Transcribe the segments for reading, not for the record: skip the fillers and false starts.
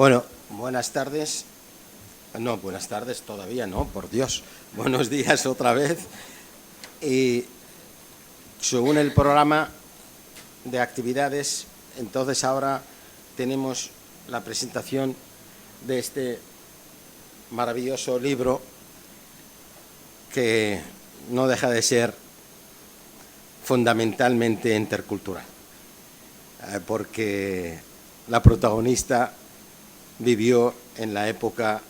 Bueno, buenas tardes. No, buenas tardes todavía no, por Dios. Buenos días otra vez. Y según el programa de actividades, entonces ahora tenemos la presentación de este maravilloso libro que no deja de ser fundamentalmente intercultural, porque la protagonista vivió en la época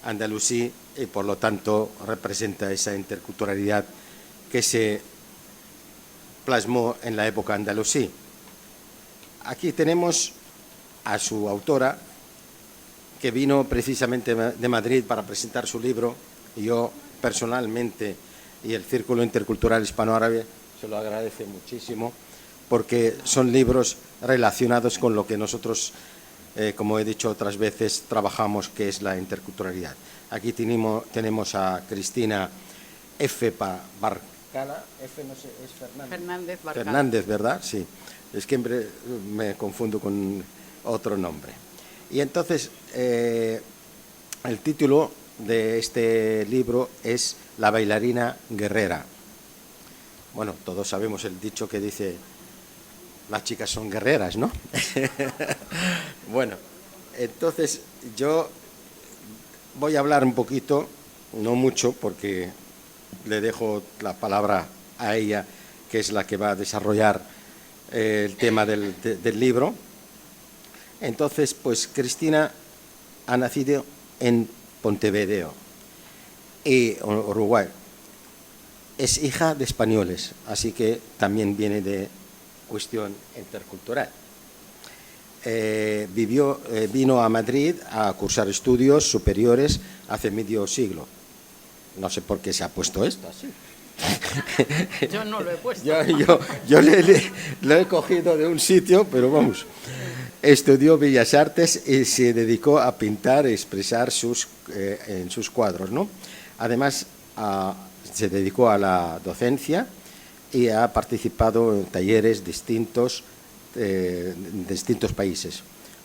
andalusí y por lo tanto representa esa interculturalidad que se plasmó en la época andalusí. Aquí tenemos a su autora, que vino precisamente de Madrid para presentar su libro, y yo personalmente y el Círculo Intercultural Hispanoárabe se lo agradece muchísimo, porque son libros relacionados con lo que nosotros, como he dicho otras veces, trabajamos, que es la interculturalidad. Aquí tenemos a Cristina F. Barcala, F no sé, es Fernández Barcala. Fernández, ¿verdad? Sí, es que me confundo con otro nombre. Y entonces, el título de este libro es La bailarina guerrera. Bueno, todos sabemos el dicho que dice, las chicas son guerreras, ¿no? Bueno, entonces yo voy a hablar un poquito, no mucho, porque le dejo la palabra a ella, que es la que va a desarrollar el tema del libro. Entonces, pues Cristina ha nacido en Montevideo, Uruguay. Es hija de españoles, así que también viene de cuestión intercultural. Vino a Madrid a cursar estudios superiores hace medio siglo. No sé por qué se ha puesto esto así. Yo no lo he puesto. Yo lo he cogido de un sitio, pero vamos. Estudió Bellas Artes y se dedicó a pintar y expresar en sus cuadros, ¿no? Además, se dedicó a la docencia y ha participado en talleres distintos en distintos países,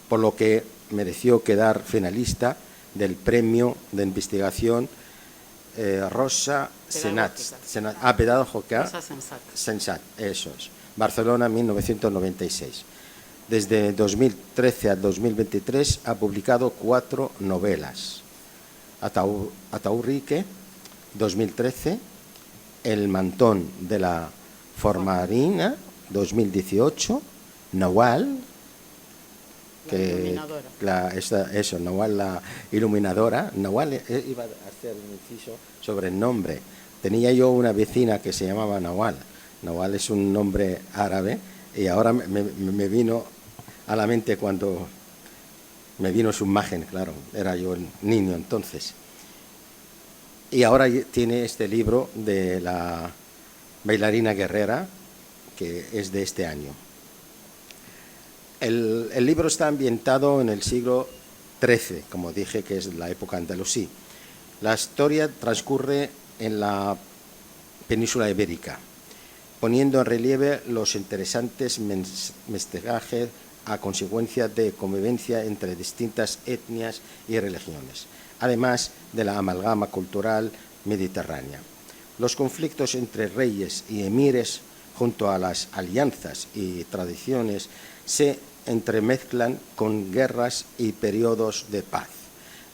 por lo que mereció quedar finalista del premio de investigación Rosa Pedagógica Sensat, eso es, Barcelona, 1996. Desde 2013 a 2023 ha publicado 4 novelas. Ataúrique, 2013, El mantón de la Formarina, 2018, Nahual, Nahual la iluminadora. Nahual, iba a hacer un inciso sobre el nombre. Tenía yo una vecina que se llamaba Nahual. Nahual es un nombre árabe y ahora me vino a la mente cuando me vino su imagen, claro, era yo niño entonces. Y ahora tiene este libro de la bailarina guerrera, que es de este año. El libro está ambientado en el siglo XIII, como dije, que es la época andalusí. La historia transcurre en la península ibérica, poniendo en relieve los interesantes mestizajes a consecuencia de convivencia entre distintas etnias y religiones, además de la amalgama cultural mediterránea. Los conflictos entre reyes y emires, junto a las alianzas y tradiciones, se entremezclan con guerras y periodos de paz,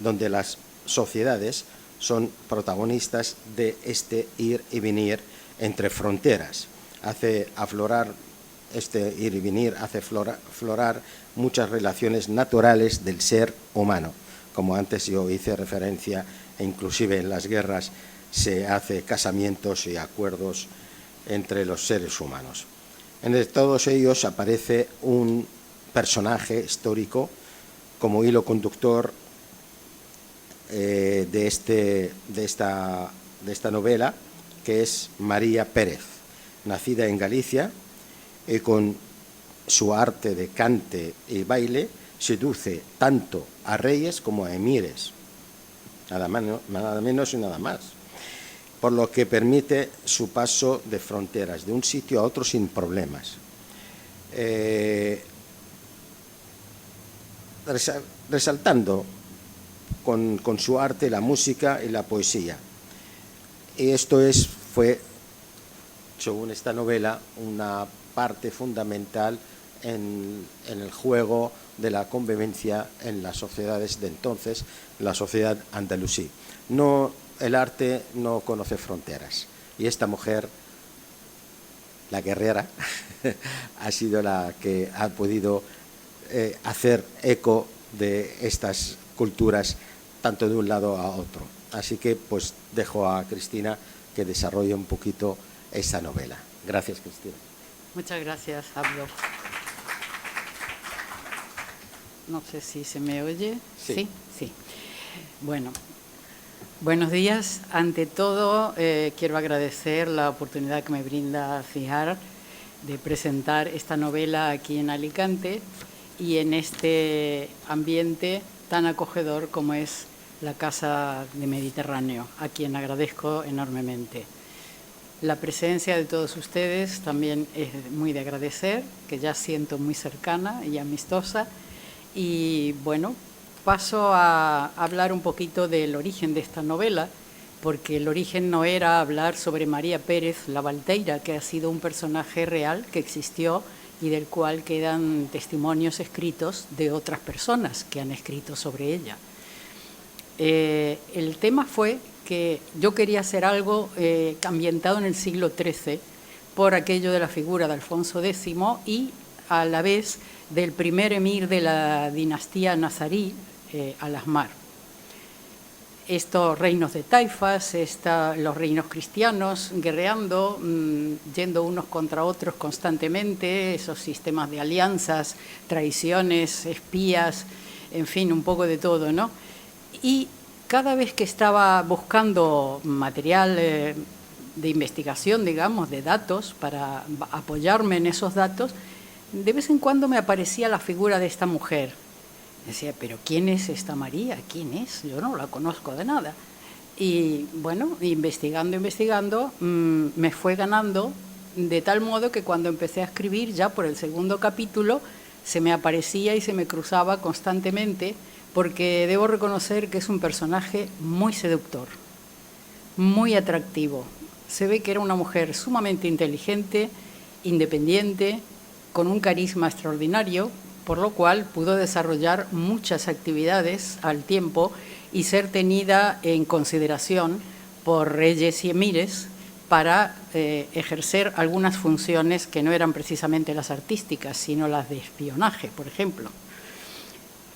donde las sociedades son protagonistas de este ir y venir entre fronteras. Este ir y venir hace aflorar muchas relaciones naturales del ser humano. Como antes yo hice referencia, e inclusive en las guerras se hace casamientos y acuerdos entre los seres humanos. En todos ellos aparece un personaje histórico como hilo conductor de esta novela, que es María Pérez, nacida en Galicia, y con su arte de cante y baile seduce tanto a reyes como a emires, nada menos y nada más, por lo que permite su paso de fronteras de un sitio a otro sin problemas. resaltando con su arte la música y la poesía. Y esto fue, según esta novela, una parte fundamental en el juego de la convivencia en las sociedades de entonces, la sociedad andalusí. El arte no conoce fronteras, y esta mujer, la guerrera, ha sido la que ha podido hacer eco de estas culturas tanto de un lado a otro. Así que pues dejo a Cristina que desarrolle un poquito esta novela. Gracias, Cristina. Muchas gracias, Pablo. No sé si se me oye. Sí. Sí. Bueno, buenos días. Ante todo, quiero agradecer la oportunidad que me brinda CIJAR de presentar esta novela aquí en Alicante y en este ambiente tan acogedor como es la Casa de Mediterráneo, a quien agradezco enormemente. La presencia de todos ustedes también es muy de agradecer, que ya siento muy cercana y amistosa. Y bueno, paso a hablar un poquito del origen de esta novela, porque el origen no era hablar sobre María Pérez la Valteira, que ha sido un personaje real que existió y del cual quedan testimonios escritos de otras personas que han escrito sobre ella. El tema fue que yo quería hacer algo ambientado en el siglo XIII por aquello de la figura de Alfonso X y a la vez del primer emir de la dinastía nazarí, Al-Ahmar. Estos reinos de taifas, los reinos cristianos guerreando, yendo unos contra otros constantemente, esos sistemas de alianzas, traiciones, espías, en fin, un poco de todo, ¿no? Y cada vez que estaba buscando material de investigación, digamos, de datos, para apoyarme en esos datos, de vez en cuando me aparecía la figura de esta mujer. Decía, ¿pero quién es esta María? ¿Quién es? Yo no la conozco de nada. Y bueno, investigando, me fue ganando de tal modo que cuando empecé a escribir, ya por el segundo capítulo, se me aparecía y se me cruzaba constantemente, porque debo reconocer que es un personaje muy seductor, muy atractivo. Se ve que era una mujer sumamente inteligente, independiente, con un carisma extraordinario, por lo cual pudo desarrollar muchas actividades al tiempo y ser tenida en consideración por reyes y emires para ejercer algunas funciones que no eran precisamente las artísticas, sino las de espionaje, por ejemplo.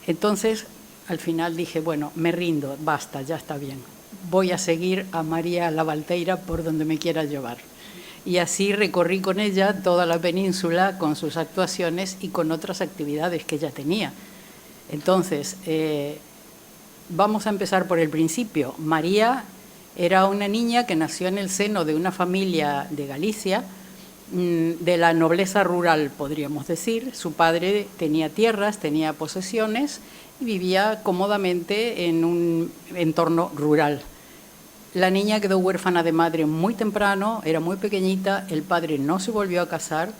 Entonces, al final dije, bueno, me rindo, basta, ya está bien. Voy a seguir a María la Valteira por donde me quiera llevar. Y así recorrí con ella toda la península con sus actuaciones y con otras actividades que ella tenía. Entonces, vamos a empezar por el principio. María era una niña que nació en el seno de una familia de Galicia, de la nobleza rural, podríamos decir. Su padre tenía tierras, tenía posesiones y vivía cómodamente en un entorno rural. La niña quedó huérfana de madre muy temprano, era muy pequeñita, el padre no se volvió a casar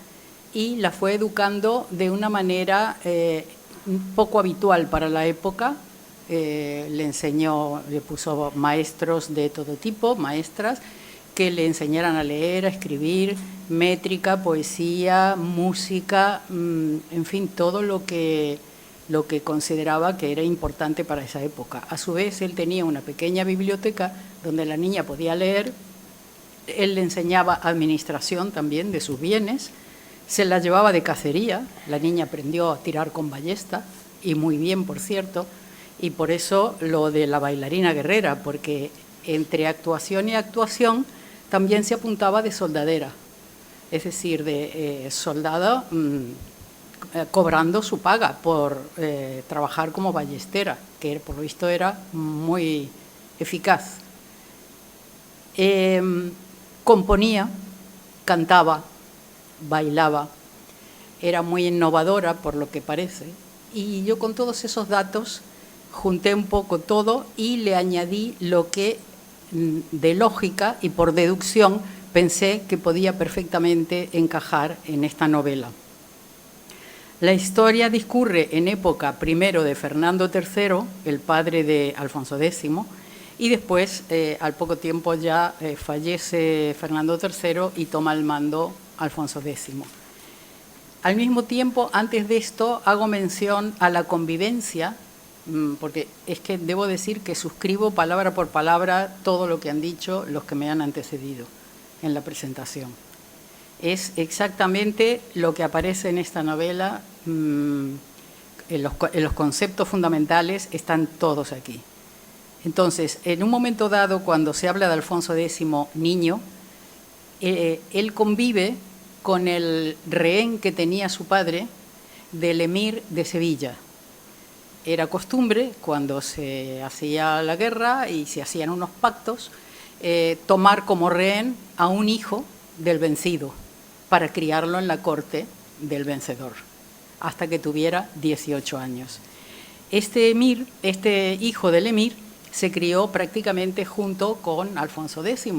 y la fue educando de una manera poco habitual para la época. Le enseñó, le puso maestros de todo tipo, maestras, que le enseñaran a leer, a escribir, métrica, poesía, música, en fin, todo lo que consideraba que era importante para esa época. A su vez, él tenía una pequeña biblioteca donde la niña podía leer. Él le enseñaba administración también de sus bienes, se la llevaba de cacería, la niña aprendió a tirar con ballesta, y muy bien, por cierto, y por eso lo de la bailarina guerrera, porque entre actuación y actuación también se apuntaba de soldadera, es decir, de soldada cobrando su paga por trabajar como ballestera, que por lo visto era muy eficaz. Componía, cantaba, bailaba, era muy innovadora por lo que parece, y yo con todos esos datos junté un poco todo y le añadí lo que de lógica y por deducción pensé que podía perfectamente encajar en esta novela. La historia discurre en época primero de Fernando III, el padre de Alfonso X, y después, al poco tiempo ya fallece Fernando III y toma el mando Alfonso X. Al mismo tiempo, antes de esto, hago mención a la convivencia, porque es que debo decir que suscribo palabra por palabra todo lo que han dicho los que me han antecedido en la presentación. Es exactamente lo que aparece en esta novela, en los conceptos fundamentales están todos aquí. Entonces, en un momento dado, cuando se habla de Alfonso X niño, él convive con el rehén que tenía su padre del emir de Sevilla. Era costumbre, cuando se hacía la guerra y se hacían unos pactos, tomar como rehén a un hijo del vencido para criarlo en la corte del vencedor, hasta que tuviera 18 años. Este hijo del emir, se crió prácticamente junto con Alfonso X.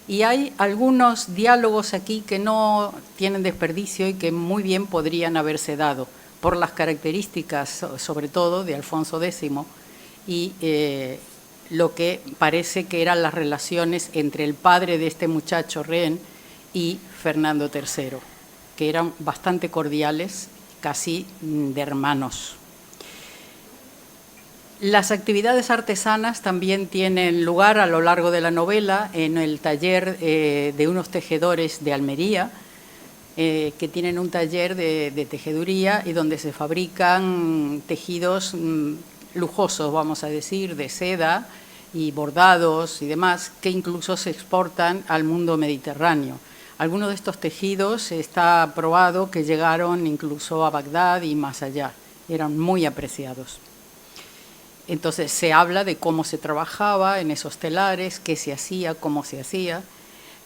Y hay algunos diálogos aquí que no tienen desperdicio y que muy bien podrían haberse dado por las características, sobre todo, de Alfonso X y lo que parece que eran las relaciones entre el padre de este muchacho rehén y Fernando III, que eran bastante cordiales, casi de hermanos. Las actividades artesanas también tienen lugar a lo largo de la novela en el taller de unos tejedores de Almería, que tienen un taller de tejeduría y donde se fabrican tejidos lujosos, vamos a decir, de seda y bordados y demás, que incluso se exportan al mundo mediterráneo. Algunos de estos tejidos está probado que llegaron incluso a Bagdad y más allá, eran muy apreciados. Entonces se habla de cómo se trabajaba en esos telares, qué se hacía, cómo se hacía.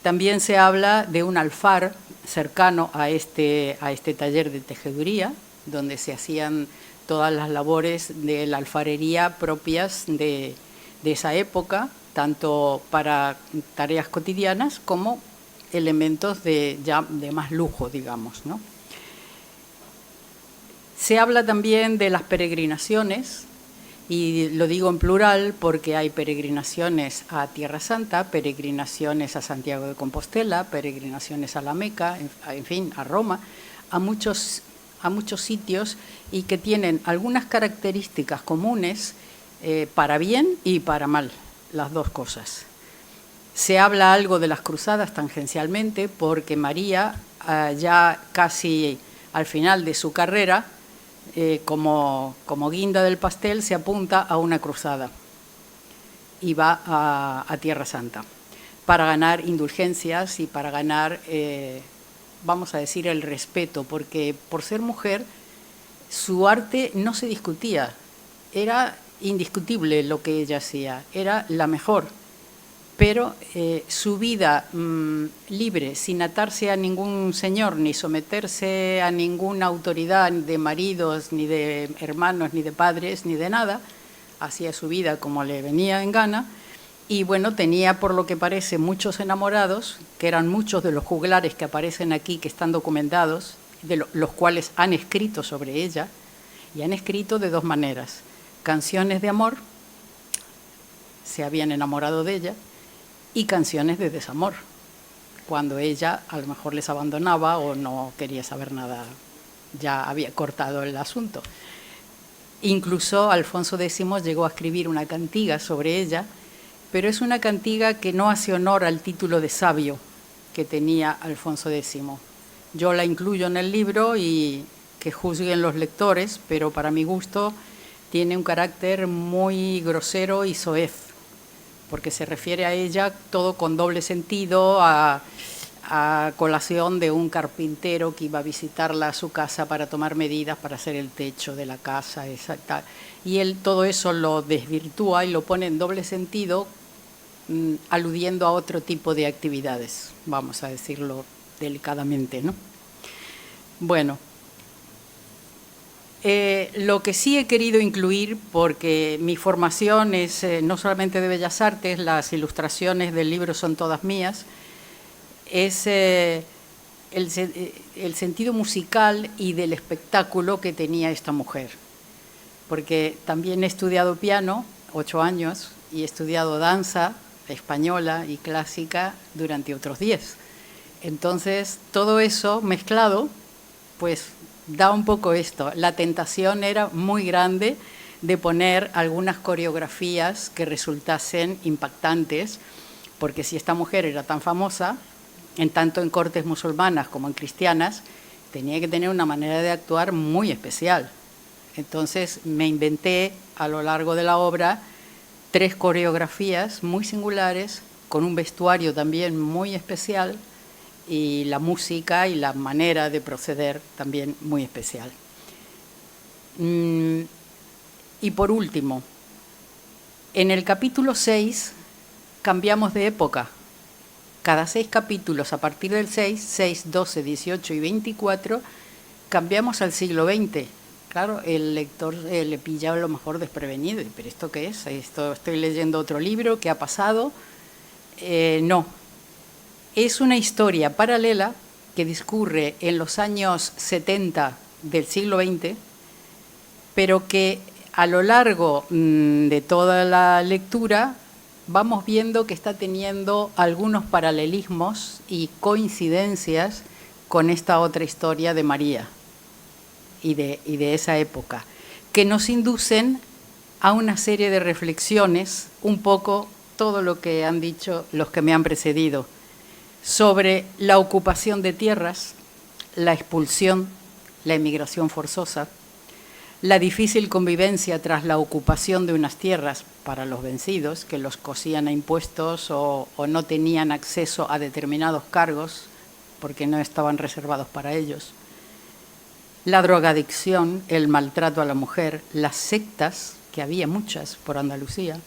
También se habla de un alfar cercano a este taller de tejeduría, donde se hacían todas las labores de la alfarería propias de esa época, tanto para tareas cotidianas como elementos de más lujo, digamos, ¿no? Se habla también de las peregrinaciones, y lo digo en plural porque hay peregrinaciones a Tierra Santa, peregrinaciones a Santiago de Compostela, peregrinaciones a la Meca, en fin, a Roma, a muchos sitios y que tienen algunas características comunes para bien y para mal, las dos cosas. Se habla algo de las cruzadas tangencialmente porque María, ya casi al final de su carrera, como guinda del pastel, se apunta a una cruzada y va a Tierra Santa para ganar indulgencias y para ganar, vamos a decir, el respeto, porque por ser mujer su arte no se discutía, era indiscutible lo que ella hacía, era la mejor. Pero su vida libre, sin atarse a ningún señor, ni someterse a ninguna autoridad de maridos, ni de hermanos, ni de padres, ni de nada, hacía su vida como le venía en gana, y bueno, tenía por lo que parece muchos enamorados, que eran muchos de los juglares que aparecen aquí, que están documentados, de los cuales han escrito sobre ella, y han escrito de dos maneras: canciones de amor, se habían enamorado de ella, y canciones de desamor, cuando ella a lo mejor les abandonaba o no quería saber nada, ya había cortado el asunto. Incluso Alfonso X llegó a escribir una cantiga sobre ella, pero es una cantiga que no hace honor al título de sabio que tenía Alfonso X. Yo la incluyo en el libro y que juzguen los lectores, pero para mi gusto tiene un carácter muy grosero y soez, porque se refiere a ella todo con doble sentido, a colación de un carpintero que iba a visitarla a su casa para tomar medidas para hacer el techo de la casa, exacta. Y él todo eso lo desvirtúa y lo pone en doble sentido, aludiendo a otro tipo de actividades, vamos a decirlo delicadamente, ¿no? Bueno, lo que sí he querido incluir, porque mi formación es no solamente de Bellas Artes, las ilustraciones del libro son todas mías, es el sentido musical y del espectáculo que tenía esta mujer. Porque también he estudiado piano 8 años y he estudiado danza española y clásica durante otros 10. Entonces, todo eso mezclado, pues da un poco esto. La tentación era muy grande de poner algunas coreografías que resultasen impactantes, porque si esta mujer era tan famosa, en tanto en cortes musulmanas como en cristianas, tenía que tener una manera de actuar muy especial. Entonces me inventé a lo largo de la obra 3 coreografías muy singulares, con un vestuario también muy especial y la música y la manera de proceder también muy especial. Y por último, en el capítulo 6 cambiamos de época. Cada 6 capítulos, a partir del 6, 12, 18 y 24, cambiamos al siglo XX. Claro, el lector le pilla a lo mejor desprevenido. ¿Pero esto qué es? ¿Estoy leyendo otro libro? ¿Qué ha pasado? No. Es una historia paralela que discurre en los años 70 del siglo XX, pero que a lo largo de toda la lectura vamos viendo que está teniendo algunos paralelismos y coincidencias con esta otra historia de María y de esa época, que nos inducen a una serie de reflexiones, un poco todo lo que han dicho los que me han precedido, sobre la ocupación de tierras, la expulsión, la emigración forzosa, la difícil convivencia tras la ocupación de unas tierras para los vencidos, que los cosían a impuestos o no tenían acceso a determinados cargos porque no estaban reservados para ellos, la drogadicción, el maltrato a la mujer, las sectas, que había muchas por Andalucía,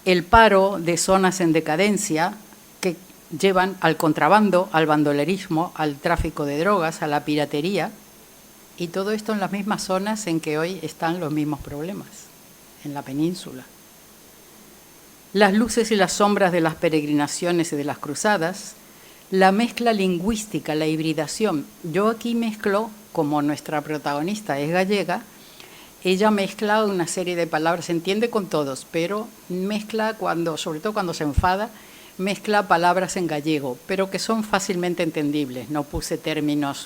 el paro de zonas en decadencia que llevan al contrabando, al bandolerismo, al tráfico de drogas, a la piratería, y todo esto en las mismas zonas en que hoy están los mismos problemas, en la península. Las luces y las sombras de las peregrinaciones y de las cruzadas, la mezcla lingüística, la hibridación. Yo aquí mezclo, como nuestra protagonista es gallega, ella mezcla una serie de palabras, se entiende con todos, pero mezcla, sobre todo cuando se enfada, mezcla palabras en gallego, pero que son fácilmente entendibles. No puse términos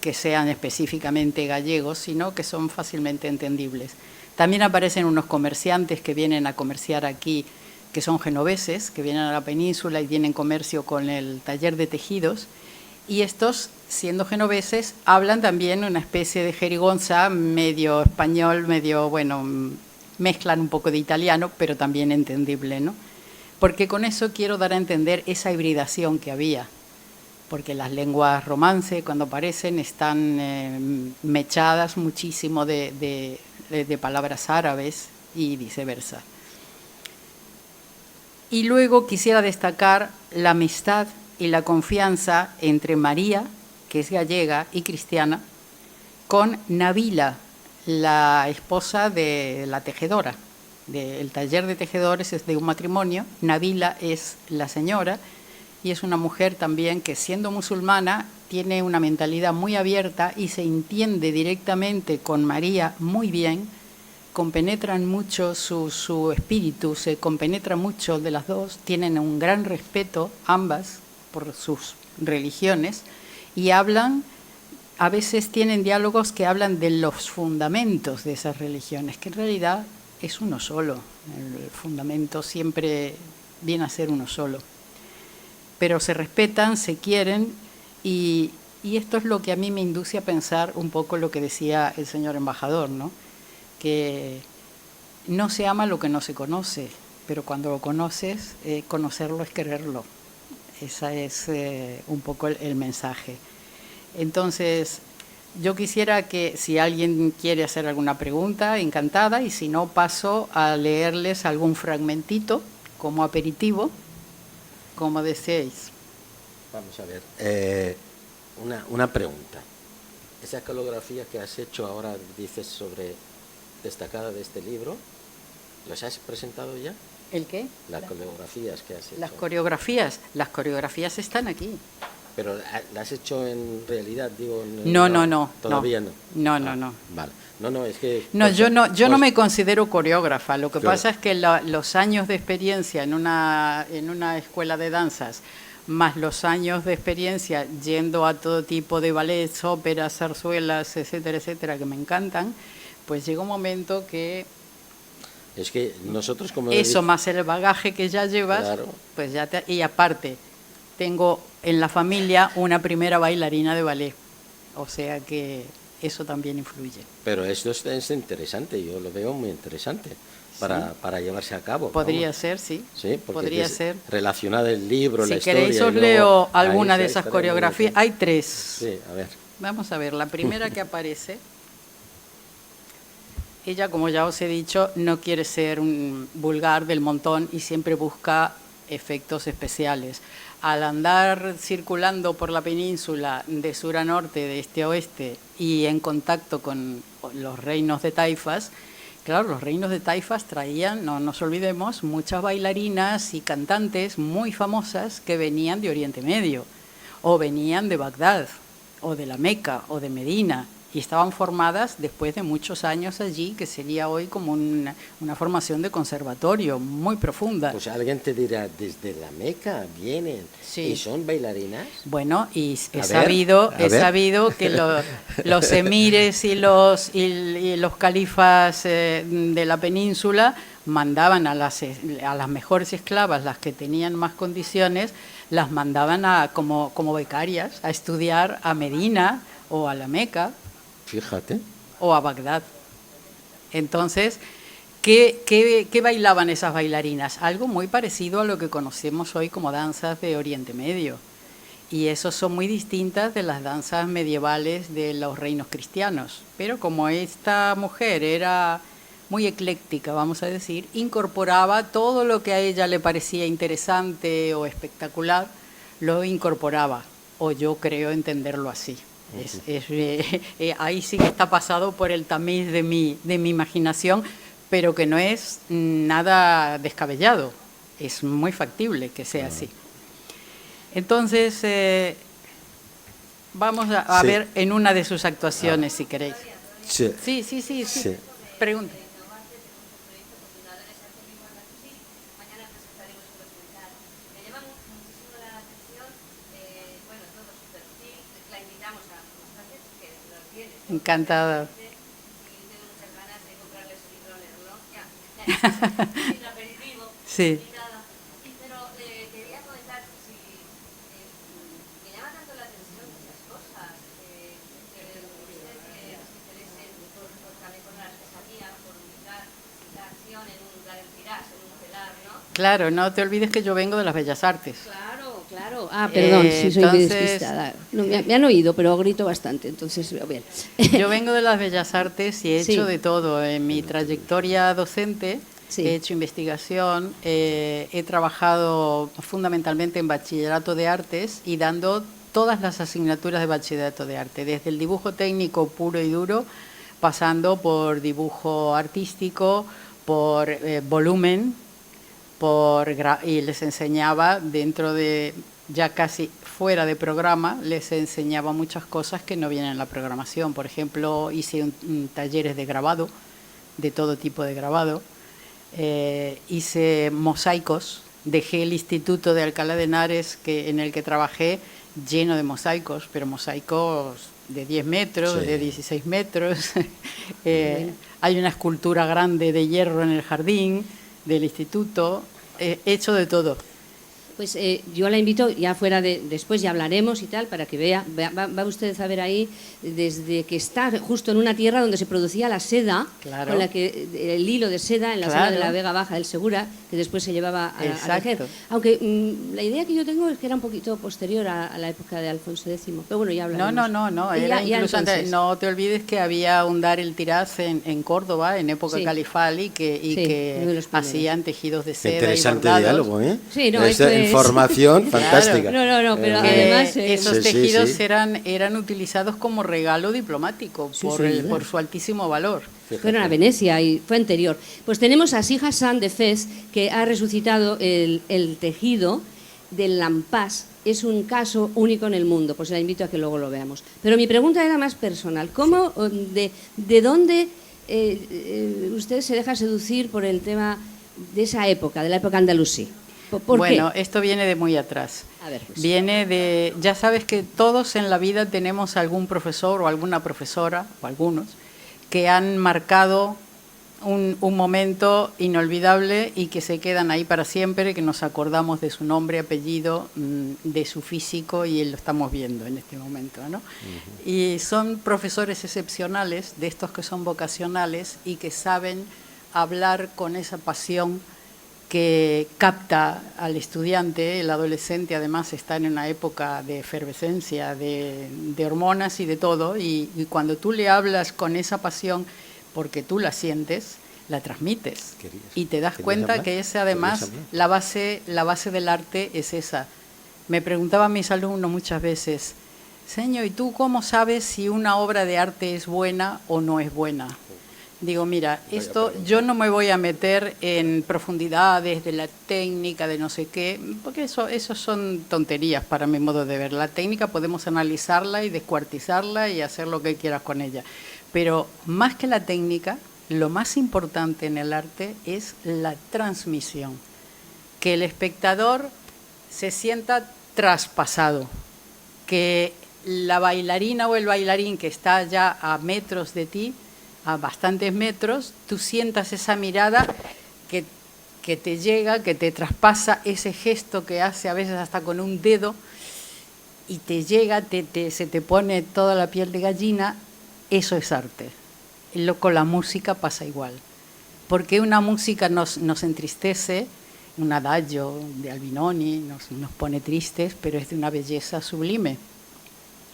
que sean específicamente gallegos, sino que son fácilmente entendibles. También aparecen unos comerciantes que vienen a comerciar aquí, que son genoveses, que vienen a la península y tienen comercio con el taller de tejidos, y estos, siendo genoveses, hablan también una especie de jerigonza, medio español, medio, bueno, mezclan un poco de italiano, pero también entendible, ¿no? Porque con eso quiero dar a entender esa hibridación que había, porque las lenguas romance, cuando aparecen, están mechadas muchísimo de palabras árabes y viceversa. Y luego quisiera destacar la amistad y la confianza entre María, que es gallega y cristiana, con Nabila, la esposa de la tejedora. El taller de tejedores es de un matrimonio, Nabila es la señora y es una mujer también que, siendo musulmana, tiene una mentalidad muy abierta y se entiende directamente con María muy bien, compenetran mucho su espíritu, se compenetra mucho de las dos, tienen un gran respeto ambas por sus religiones y hablan, a veces tienen diálogos que hablan de los fundamentos de esas religiones, que en realidad es uno solo, el fundamento siempre viene a ser uno solo. Pero se respetan, se quieren y esto es lo que a mí me induce a pensar un poco lo que decía el señor embajador, ¿no? Que no se ama lo que no se conoce, pero cuando lo conoces, conocerlo es quererlo. Ese es un poco el mensaje. Entonces, yo quisiera que si alguien quiere hacer alguna pregunta, encantada, y si no, paso a leerles algún fragmentito como aperitivo, como deseéis. Vamos a ver, una pregunta. Esa coreografía que has hecho ahora, dices, sobre destacada de este libro, ¿las has presentado ya? ¿El qué? Las coreografías que has hecho. Las coreografías están aquí. Pero ¿la has hecho en realidad? Digo, No. Todavía no. No. Vale. No, es que... No, pues, yo no pues, me considero coreógrafa. Lo que claro. pasa es que los años de experiencia en una escuela de danzas, más los años de experiencia yendo a todo tipo de ballets, óperas, zarzuelas, etcétera, etcétera, que me encantan, pues llega un momento que Es que nosotros como... eso más el bagaje que ya llevas, Claro. pues ya te... Y aparte, tengo en la familia una primera bailarina de ballet, o sea que eso también influye. Pero esto es interesante, yo lo veo muy interesante para llevarse a cabo. Podría vamos. ser, sí. Sí, porque Podría es ser. relacionar el libro, Si la historia... queréis os y luego leo ahí alguna de estaría esas muy coreografías. bien. Hay 3. Sí, a ver. Vamos a ver, la primera que aparece. Ella, como ya os he dicho, no quiere ser un vulgar del montón y siempre busca efectos especiales. Al andar circulando por la península de sur a norte, de este a oeste, y en contacto con los reinos de taifas, claro, los reinos de taifas traían, no nos olvidemos, muchas bailarinas y cantantes muy famosas que venían de Oriente Medio, o venían de Bagdad, o de la Meca, o de Medina, y estaban formadas después de muchos años allí, que sería hoy como una formación de conservatorio muy profunda. Pues alguien te dirá, desde la Meca vienen Sí. y son bailarinas. Bueno, y he A sabido que los emires y los califas de la península mandaban a las mejores esclavas, las que tenían más condiciones, las mandaban como becarias a estudiar a Medina o a la Meca. Fíjate. O a Bagdad. Entonces, ¿qué bailaban esas bailarinas? Algo muy parecido a lo que conocemos hoy como danzas de Oriente Medio. Y eso son muy distintas de las danzas medievales de los reinos cristianos. Pero como esta mujer era muy ecléctica, vamos a decir, incorporaba todo lo que a ella le parecía interesante o espectacular, lo incorporaba, o yo creo entenderlo así. Ahí sí que está pasado por el tamiz de mi imaginación, pero que no es nada descabellado, es muy factible que sea así. Entonces, vamos a ver en una de sus actuaciones, si queréis. Sí. Sí. Pregunta. Encantada. Sí. Pero quería comentar si me llama tanto la atención muchas cosas que ustedes se interesen también por la artesanía, por ubicar la acción en un lugar, en Tirás, en un telar, ¿no? Claro, no te olvides que yo vengo de las Bellas Artes. Claro. Ah, perdón, sí soy muy despistada. No, me han oído, pero grito bastante, entonces, bien. Yo vengo de las Bellas Artes y he hecho de todo. En mi trayectoria docente he hecho investigación, he trabajado fundamentalmente en bachillerato de artes y dando todas las asignaturas de bachillerato de arte, desde el dibujo técnico puro y duro, pasando por dibujo artístico, por volumen, y les enseñaba dentro de, ya casi fuera de programa, les enseñaba muchas cosas que no vienen en la programación. Por ejemplo, hice talleres de grabado, de todo tipo de grabado. Hice mosaicos, dejé el Instituto de Alcalá de Henares en el que trabajé lleno de mosaicos, pero mosaicos de 10 metros, de 16 metros. Hay una escultura grande de hierro en el jardín del instituto, hecho de todo. Pues yo la invito, ya fuera después ya hablaremos y tal, para que vea, va usted a ver ahí, desde que está justo en una tierra donde se producía la seda, claro, con la que el hilo de seda en la zona de la Vega Baja del Segura, que después se llevaba a tejer. Aunque la idea que yo tengo es que era un poquito posterior a la época de Alfonso X, pero bueno, ya hablaremos. No, era incluso antes. No te olvides que había un Dar el Tirás en Córdoba, en época califal, y que hacían tejidos de seda. Interesante y bordados. diálogo, ¿eh? Sí, no, esto es información fantástica. No, pero además esos tejidos eran utilizados como regalo diplomático por su altísimo valor. Fueron a Venecia y fue anterior. Pues tenemos a Sija Hassan de Fez, que ha resucitado el tejido del lampás es un caso único en el mundo, pues la invito a que luego lo veamos. Pero mi pregunta era más personal. ¿Cómo, de dónde usted se deja seducir por el tema de esa época, de la época andalusí? ¿Por Bueno, qué? esto viene de muy atrás. A ver, pues. Viene de, ya sabes que todos en la vida tenemos algún profesor o alguna profesora, o algunos, que han marcado un momento inolvidable y que se quedan ahí para siempre, que nos acordamos de su nombre, apellido, de su físico, y lo estamos viendo en este momento, ¿no? Y son profesores excepcionales, de estos que son vocacionales y que saben hablar con esa pasión que capta al estudiante. El adolescente además está en una época de efervescencia, de hormonas y de todo, y cuando tú le hablas con esa pasión, porque tú la sientes, la transmites y te das cuenta hablar? que ese además, la base del arte es esa. Me preguntaban mis alumnos muchas veces, señor, ¿y tú cómo sabes si una obra de arte es buena o no es buena? Digo, mira, esto yo no me voy a meter en profundidades de la técnica, de no sé qué, porque eso son tonterías para mi modo de ver. La técnica podemos analizarla y descuartizarla y hacer lo que quieras con ella. Pero más que la técnica, lo más importante en el arte es la transmisión. Que el espectador se sienta traspasado, que la bailarina o el bailarín que está ya a metros de ti, a bastantes metros, tú sientas esa mirada que te llega, que te traspasa, ese gesto que hace a veces hasta con un dedo y te llega, se te pone toda la piel de gallina. Eso es arte. Con la música pasa igual, porque una música nos entristece, un adagio de Albinoni nos pone tristes, pero es de una belleza sublime.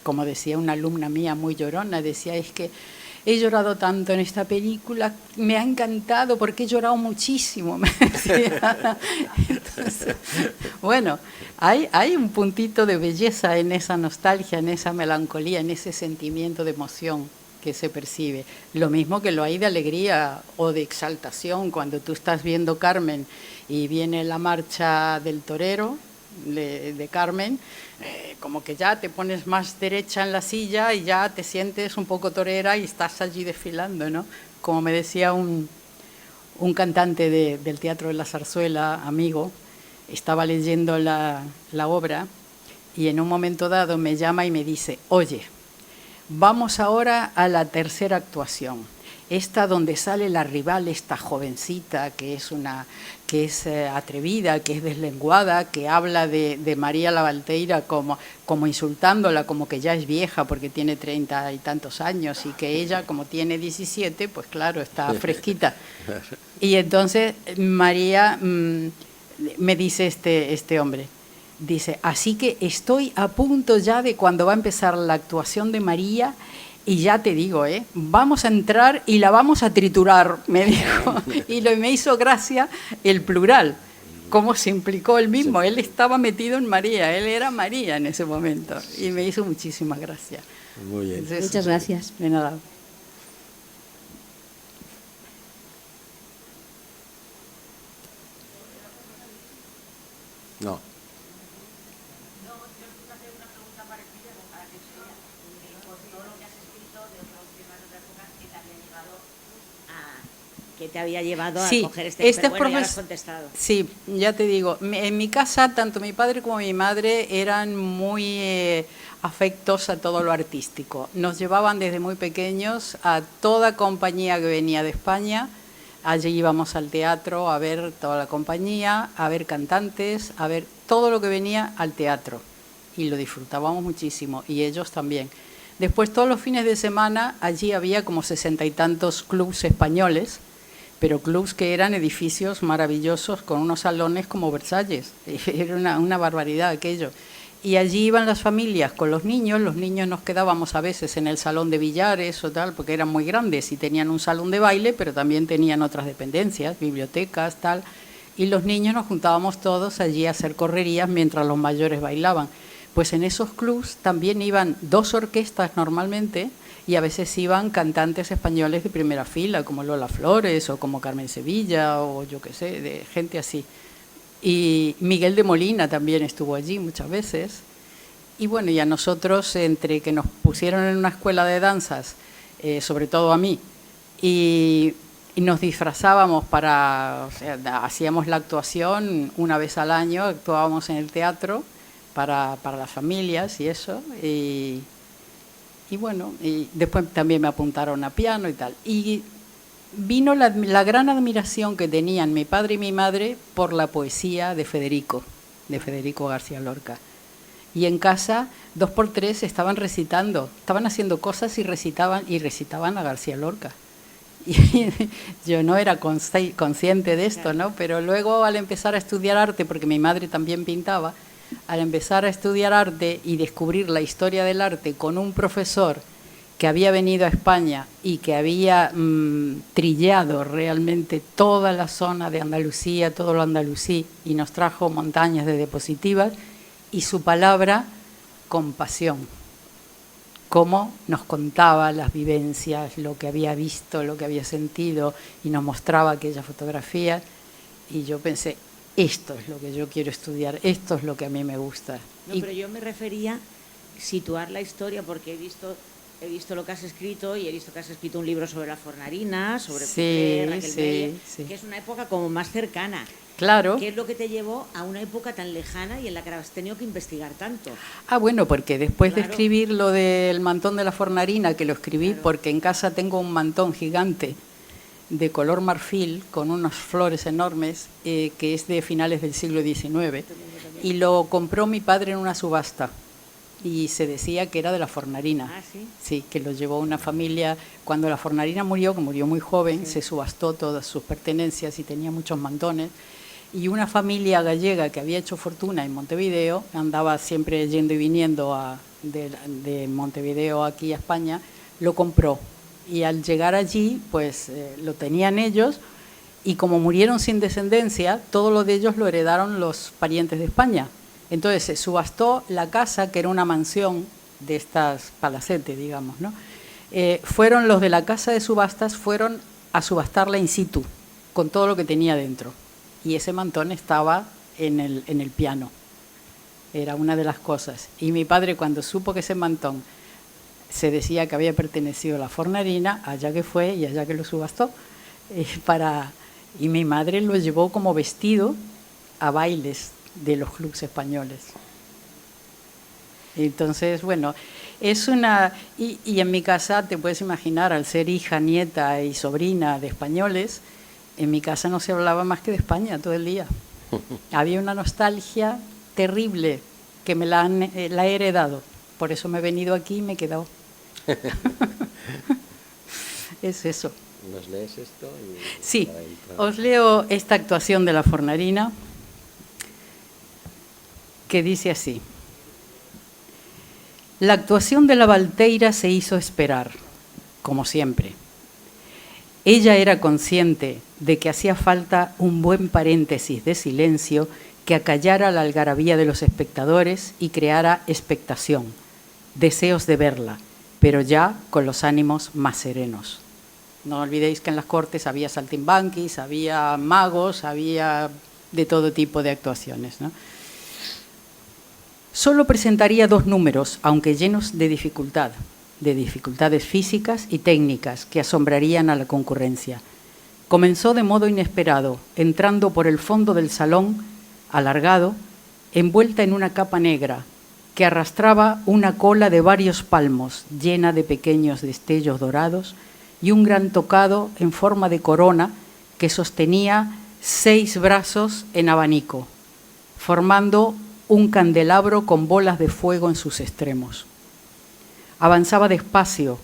Como decía una alumna mía muy llorona, decía, es que he llorado tanto en esta película, me ha encantado porque he llorado muchísimo, me decía. Entonces, bueno, hay un puntito de belleza en esa nostalgia, en esa melancolía, en ese sentimiento de emoción que se percibe. Lo mismo que lo hay de alegría o de exaltación cuando tú estás viendo Carmen y viene la marcha del torero de Carmen, como que ya te pones más derecha en la silla y ya te sientes un poco torera y estás allí desfilando, ¿no? Como me decía un cantante del Teatro de la Zarzuela, amigo, estaba leyendo la obra y en un momento dado me llama y me dice, oye, vamos ahora a la tercera actuación, esta donde sale la rival, esta jovencita que es atrevida, que es deslenguada, que habla de María la Valteira como insultándola, como que ya es vieja porque tiene 30 y tantos años y que ella, como tiene 17, pues claro, está fresquita. Y entonces María me dice este hombre, dice, así que estoy a punto ya de cuando va a empezar la actuación de María y ya te digo, vamos a entrar y la vamos a triturar, me dijo. Y me hizo gracia el plural, cómo se implicó él mismo. Él estaba metido en María, él era María en ese momento y me hizo muchísima gracia. Muy bien. Entonces, muchas gracias. De nada. No. Que te había llevado a sí, coger pero bueno, ya lo has contestado. Sí, ya te digo, en mi casa tanto mi padre como mi madre eran muy afectos a todo lo artístico. Nos llevaban desde muy pequeños a toda compañía que venía de España. Allí íbamos al teatro a ver toda la compañía, a ver cantantes, a ver todo lo que venía al teatro. Y lo disfrutábamos muchísimo, y ellos también. Después, todos los fines de semana, allí había como 60 y tantos clubs españoles, pero clubs que eran edificios maravillosos con unos salones como Versalles. Era una barbaridad aquello. Y allí iban las familias con los niños nos quedábamos a veces en el salón de billares o tal, porque eran muy grandes y tenían un salón de baile, pero también tenían otras dependencias, bibliotecas, tal. Y los niños nos juntábamos todos allí a hacer correrías mientras los mayores bailaban. Pues en esos clubs también iban 2 orquestas normalmente, y a veces iban cantantes españoles de primera fila, como Lola Flores o como Carmen Sevilla o yo qué sé, de gente así. Y Miguel de Molina también estuvo allí muchas veces. Y bueno, y a nosotros, entre que nos pusieron en una escuela de danzas, sobre todo a mí, y nos disfrazábamos o sea, hacíamos la actuación una vez al año, actuábamos en el teatro para las familias y eso, y bueno, y después también me apuntaron a piano y tal. Y vino la gran admiración que tenían mi padre y mi madre por la poesía de Federico García Lorca. Y en casa, 2 por 3 estaban recitando, estaban haciendo cosas y recitaban a García Lorca. Y yo no era consciente de esto, ¿no? Pero luego, al empezar a estudiar arte, porque mi madre también pintaba, al empezar a estudiar arte y descubrir la historia del arte con un profesor que había venido a España y que había trillado realmente toda la zona de Andalucía, todo lo andalusí, y nos trajo montañas de diapositivas, y su palabra con pasión, cómo nos contaba las vivencias, lo que había visto, lo que había sentido, y nos mostraba aquellas fotografías, y yo pensé, esto es lo que yo quiero estudiar, esto es lo que a mí me gusta. No, pero yo me refería a situar la historia, porque he visto lo que has escrito, y he visto que has escrito un libro sobre la Fornarina, sobre Raquel Meyer, que es una época como más cercana. Claro. ¿Qué es lo que te llevó a una época tan lejana y en la que has tenido que investigar tanto? Ah, bueno, porque después de escribir lo del mantón de la Fornarina, que lo escribí porque en casa tengo un mantón gigante de color marfil con unas flores enormes, que es de finales del siglo XIX, y lo compró mi padre en una subasta, y se decía que era de la Fornarina. Ah, ¿sí? Sí, que lo llevó una familia. Cuando la Fornarina murió, que murió muy joven, se subastó todas sus pertenencias y tenía muchos mantones. Y una familia gallega que había hecho fortuna en Montevideo, andaba siempre yendo y viniendo de Montevideo aquí a España, lo compró. Y al llegar allí, pues lo tenían ellos, y como murieron sin descendencia, todo lo de ellos lo heredaron los parientes de España. Entonces se subastó la casa, que era una mansión de estas palacete, digamos, ¿no? Fueron los de la casa de subastas, fueron a subastarla in situ, con todo lo que tenía dentro. Y ese mantón estaba en el piano. Era una de las cosas. Y mi padre, cuando supo que ese mantón se decía que había pertenecido a la Fornarina, allá que fue y allá que lo subastó, y mi madre lo llevó como vestido a bailes de los clubes españoles. Entonces, bueno, es una... Y en mi casa, te puedes imaginar, al ser hija, nieta y sobrina de españoles, en mi casa no se hablaba más que de España todo el día. Había una nostalgia terrible que me la he heredado. Por eso me he venido aquí y me he quedado. Es eso. ¿Nos lees esto? Sí, os leo esta actuación de la Fornarina, que dice así. La actuación de la Valteira se hizo esperar, como siempre. Ella era consciente de que hacía falta un buen paréntesis de silencio que acallara la algarabía de los espectadores y creara expectación, deseos de verla, pero ya con los ánimos más serenos. No olvidéis que en las cortes había saltimbanquis, había magos, había de todo tipo de actuaciones, ¿no? Solo presentaría 2 números, aunque llenos de dificultades físicas y técnicas que asombrarían a la concurrencia. Comenzó de modo inesperado, entrando por el fondo del salón, alargado, envuelta en una capa negra, que arrastraba una cola de varios palmos, llena de pequeños destellos dorados, y un gran tocado en forma de corona que sostenía 6 brazos en abanico, formando un candelabro con bolas de fuego en sus extremos. Avanzaba despacio,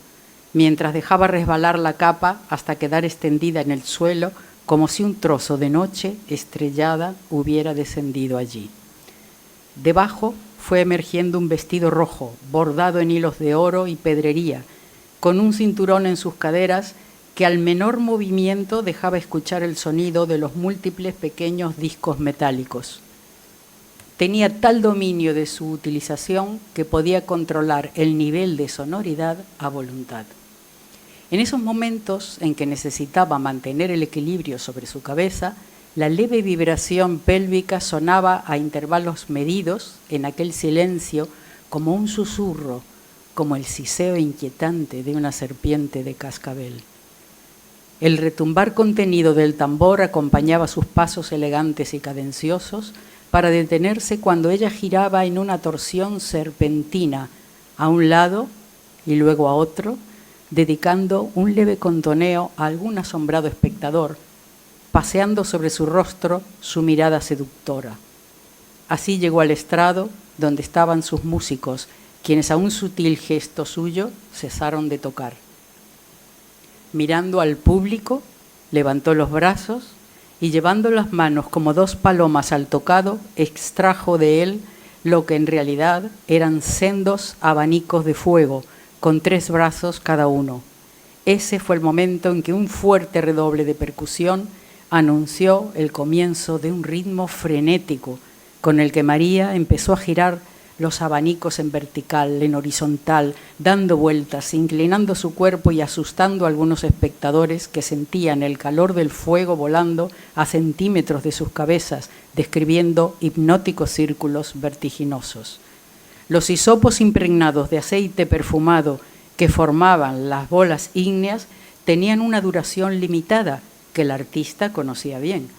mientras dejaba resbalar la capa hasta quedar extendida en el suelo, como si un trozo de noche estrellada hubiera descendido allí. Debajo fue emergiendo un vestido rojo, bordado en hilos de oro y pedrería, con un cinturón en sus caderas que al menor movimiento dejaba escuchar el sonido de los múltiples pequeños discos metálicos. Tenía tal dominio de su utilización que podía controlar el nivel de sonoridad a voluntad. En esos momentos en que necesitaba mantener el equilibrio sobre su cabeza, La leve vibración pélvica sonaba a intervalos medidos en aquel silencio como un susurro, como el siseo inquietante de una serpiente de cascabel. El retumbar contenido del tambor acompañaba sus pasos elegantes y cadenciosos para detenerse cuando ella giraba en una torsión serpentina a un lado y luego a otro, dedicando un leve contoneo a algún asombrado espectador, paseando sobre su rostro su mirada seductora. Así llegó al estrado, donde estaban sus músicos, quienes a un sutil gesto suyo cesaron de tocar. Mirando al público, levantó los brazos y llevando las manos como dos palomas al tocado, extrajo de él lo que en realidad eran sendos abanicos de fuego, con 3 brazos cada uno. Ese fue el momento en que un fuerte redoble de percusión anunció el comienzo de un ritmo frenético, con el que María empezó a girar los abanicos en vertical, en horizontal, dando vueltas, inclinando su cuerpo y asustando a algunos espectadores que sentían el calor del fuego volando a centímetros de sus cabezas, describiendo hipnóticos círculos vertiginosos. Los hisopos impregnados de aceite perfumado que formaban las bolas ígneas tenían una duración limitada que el artista conocía bien.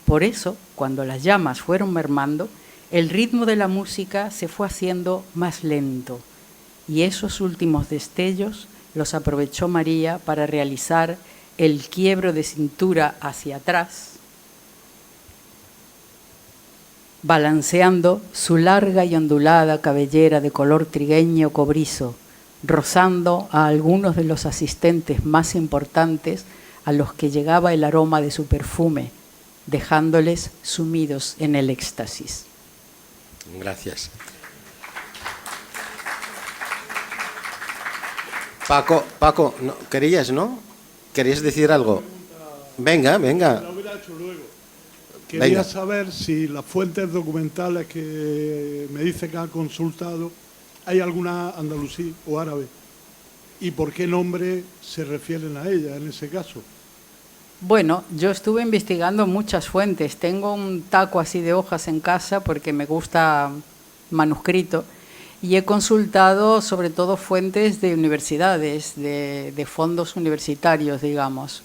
Por eso, cuando las llamas fueron mermando, el ritmo de la música se fue haciendo más lento y esos últimos destellos los aprovechó María para realizar el quiebro de cintura hacia atrás, balanceando su larga y ondulada cabellera de color trigueño cobrizo, rozando a algunos de los asistentes más importantes a los que llegaba el aroma de su perfume, dejándoles sumidos en el éxtasis. Gracias. Paco, no, ¿querías, no? ¿Querías decir algo? Venga. La hubiera hecho luego. Quería saber si las fuentes documentales que me dice que ha consultado, hay alguna andalusí o árabe, y por qué nombre se refieren a ella en ese caso. Bueno, yo estuve investigando muchas fuentes. Tengo un taco así de hojas en casa porque me gusta manuscrito y he consultado sobre todo fuentes de universidades, de fondos universitarios, digamos.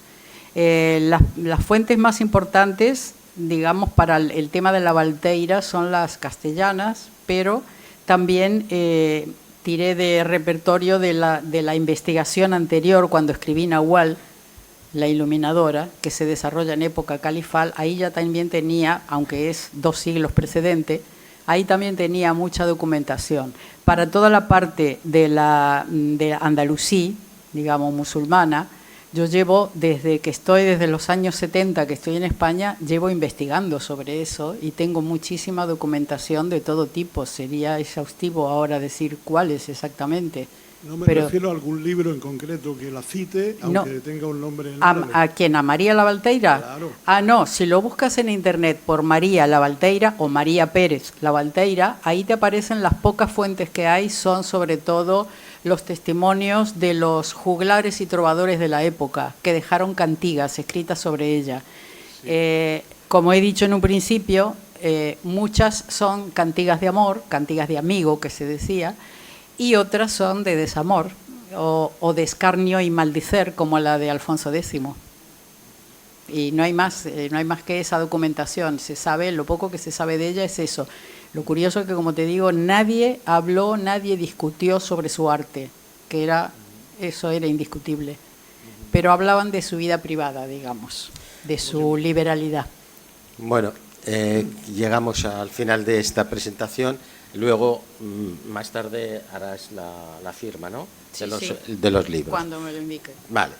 Las fuentes más importantes, digamos, para el tema de la Valteira son las castellanas, pero también tiré de repertorio de la investigación anterior cuando escribí Nahual, la iluminadora, que se desarrolla en época califal. Ahí ya también tenía, aunque es 2 siglos precedente, ahí también tenía mucha documentación. Para toda la parte de Andalusí, digamos, musulmana, yo llevo desde los años 70 que estoy en España, llevo investigando sobre eso y tengo muchísima documentación de todo tipo. Sería exhaustivo ahora decir cuáles exactamente. No me refiero a algún libro en concreto que la cite, aunque no tenga un nombre en árabe. ¿A quién? ¿A María la Valteira? Claro. Ah, no, si lo buscas en internet por María la Valteira o María Pérez la Valteira, ahí te aparecen las pocas fuentes que hay, son sobre todo los testimonios de los juglares y trovadores de la época, que dejaron cantigas escritas sobre ella. Sí. Como he dicho en un principio, muchas son cantigas de amor, cantigas de amigo, que se decía, y otras son de desamor o de escarnio y maldicer, como la de Alfonso X. Y no hay más que esa documentación. Se sabe, lo poco que se sabe de ella es eso. Lo curioso es que, como te digo, nadie habló, nadie discutió sobre su arte, que eso era indiscutible. Pero hablaban de su vida privada, digamos, de su liberalidad. Bueno, llegamos al final de esta presentación. Luego, más tarde, harás la firma, ¿no? Sí, de los libros. Cuando me lo indique. Vale.